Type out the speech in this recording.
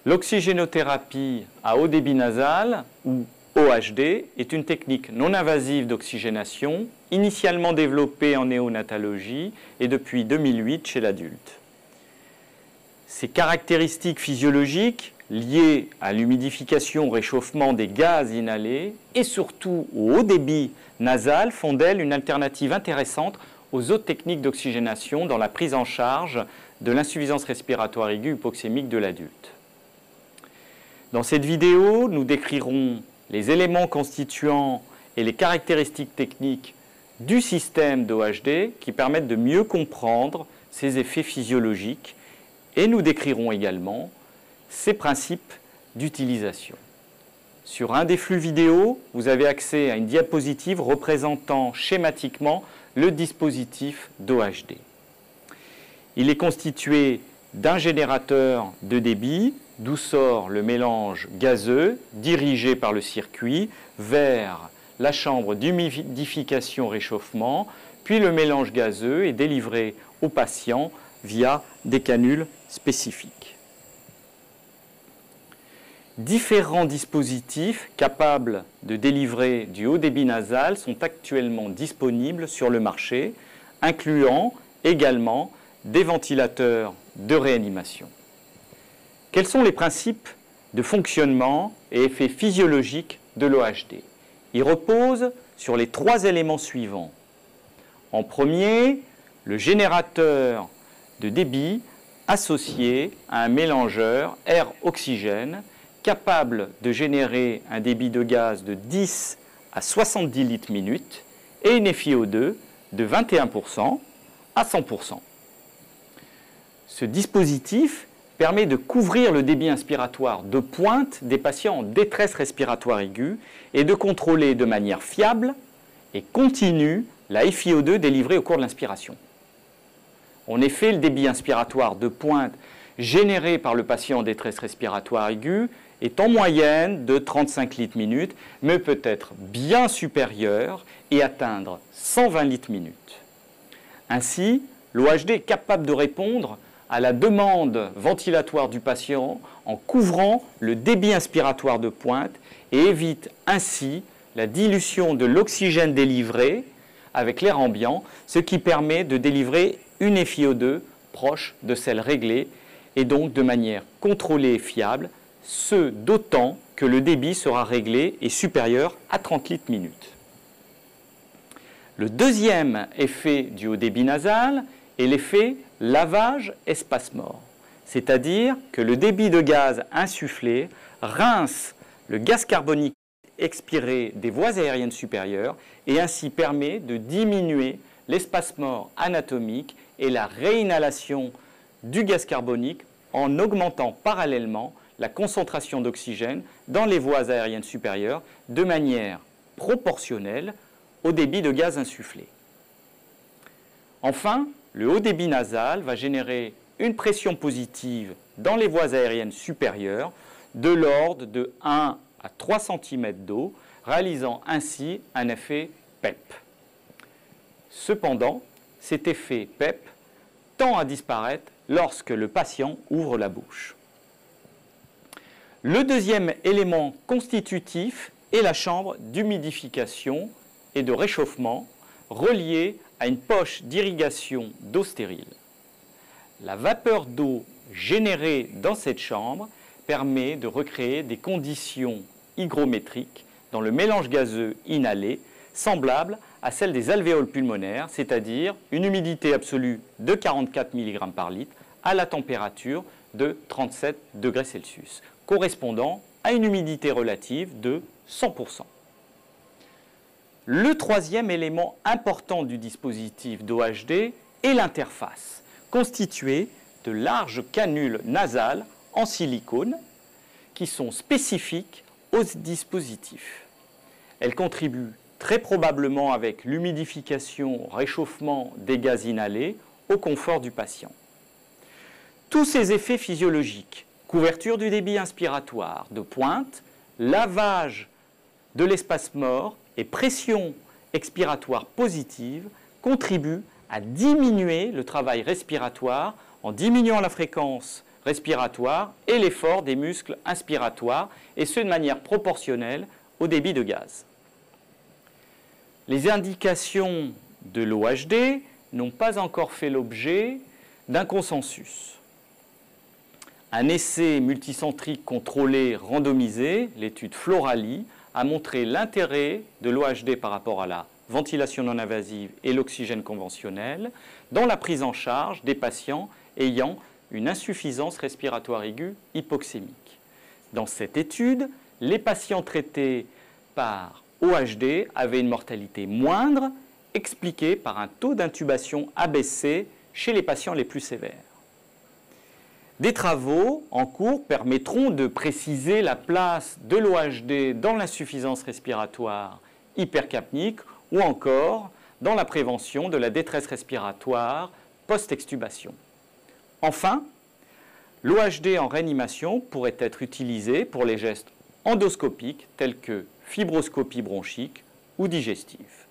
L'oxygénothérapie à haut débit nasal, ou OHD, est une technique non invasive d'oxygénation, initialement développée en néonatologie et depuis 2008 chez l'adulte. Ses caractéristiques physiologiques liées à l'humidification, au réchauffement des gaz inhalés et surtout au haut débit nasal font d'elle une alternative intéressante aux autres techniques d'oxygénation dans la prise en charge de l'insuffisance respiratoire aiguë hypoxémique de l'adulte. Dans cette vidéo, nous décrirons les éléments constituants et les caractéristiques techniques du système d'OHD qui permettent de mieux comprendre ses effets physiologiques et nous décrirons également ses principes d'utilisation. Sur un des flux vidéo, vous avez accès à une diapositive représentant schématiquement le dispositif d'OHD. Il est constitué d'un générateur de débit, d'où sort le mélange gazeux dirigé par le circuit vers la chambre d'humidification-réchauffement, puis le mélange gazeux est délivré au patient via des canules spécifiques. Différents dispositifs capables de délivrer du haut débit nasal sont actuellement disponibles sur le marché, incluant également des ventilateurs de réanimation. Quels sont les principes de fonctionnement et effets physiologiques de l'OHD? Ils reposent sur les trois éléments suivants. En premier, le générateur de débit associé à un mélangeur air-oxygène capable de générer un débit de gaz de 10 à 70 litres minute et une FiO2 de 21% à 100%. Ce dispositif permet de couvrir le débit inspiratoire de pointe des patients en détresse respiratoire aiguë et de contrôler de manière fiable et continue la FiO2 délivrée au cours de l'inspiration. En effet, le débit inspiratoire de pointe généré par le patient en détresse respiratoire aiguë est en moyenne de 35 litres minute, mais peut être bien supérieur et atteindre 120 litres minute. Ainsi, l'OHD est capable de répondre à la demande ventilatoire du patient en couvrant le débit inspiratoire de pointe et évite ainsi la dilution de l'oxygène délivré avec l'air ambiant, ce qui permet de délivrer une FiO2 proche de celle réglée et donc de manière contrôlée et fiable, ce d'autant que le débit sera réglé et supérieur à 30 litres minute. Le deuxième effet du haut débit nasal est l'effet lavage espace-mort, c'est-à-dire que le débit de gaz insufflé rince le gaz carbonique expiré des voies aériennes supérieures et ainsi permet de diminuer l'espace-mort anatomique et la réinhalation du gaz carbonique en augmentant parallèlement la concentration d'oxygène dans les voies aériennes supérieures de manière proportionnelle au débit de gaz insufflé. Enfin, le haut débit nasal va générer une pression positive dans les voies aériennes supérieures de l'ordre de 1 à 3 cm d'eau, réalisant ainsi un effet PEP. Cependant, cet effet PEP tend à disparaître lorsque le patient ouvre la bouche. Le deuxième élément constitutif est la chambre d'humidification et de réchauffement reliée à une poche d'irrigation d'eau stérile. La vapeur d'eau générée dans cette chambre permet de recréer des conditions hygrométriques dans le mélange gazeux inhalé semblables à celles des alvéoles pulmonaires, c'est-à-dire une humidité absolue de 44 mg par litre à la température de 37 degrés Celsius, correspondant à une humidité relative de 100%. Le troisième élément important du dispositif d'OHD est l'interface, constituée de larges canules nasales en silicone qui sont spécifiques au dispositif. Elles contribuent très probablement avec l'humidification, réchauffement des gaz inhalés au confort du patient. Tous ces effets physiologiques, couverture du débit inspiratoire de pointe, lavage de l'espace mort et pression expiratoire positive contribuent à diminuer le travail respiratoire en diminuant la fréquence respiratoire et l'effort des muscles inspiratoires, et ce de manière proportionnelle au débit de gaz. Les indications de l'OHD n'ont pas encore fait l'objet d'un consensus. Un essai multicentrique contrôlé randomisé, l'étude Florali, a montré l'intérêt de l'OHD par rapport à la ventilation non invasive et l'oxygène conventionnel dans la prise en charge des patients ayant une insuffisance respiratoire aiguë hypoxémique. Dans cette étude, les patients traités par OHD avaient une mortalité moindre, expliquée par un taux d'intubation abaissé chez les patients les plus sévères. Des travaux en cours permettront de préciser la place de l'OHD dans l'insuffisance respiratoire hypercapnique ou encore dans la prévention de la détresse respiratoire post-extubation. Enfin, l'OHD en réanimation pourrait être utilisé pour les gestes endoscopiques tels que fibroscopie bronchique ou digestive.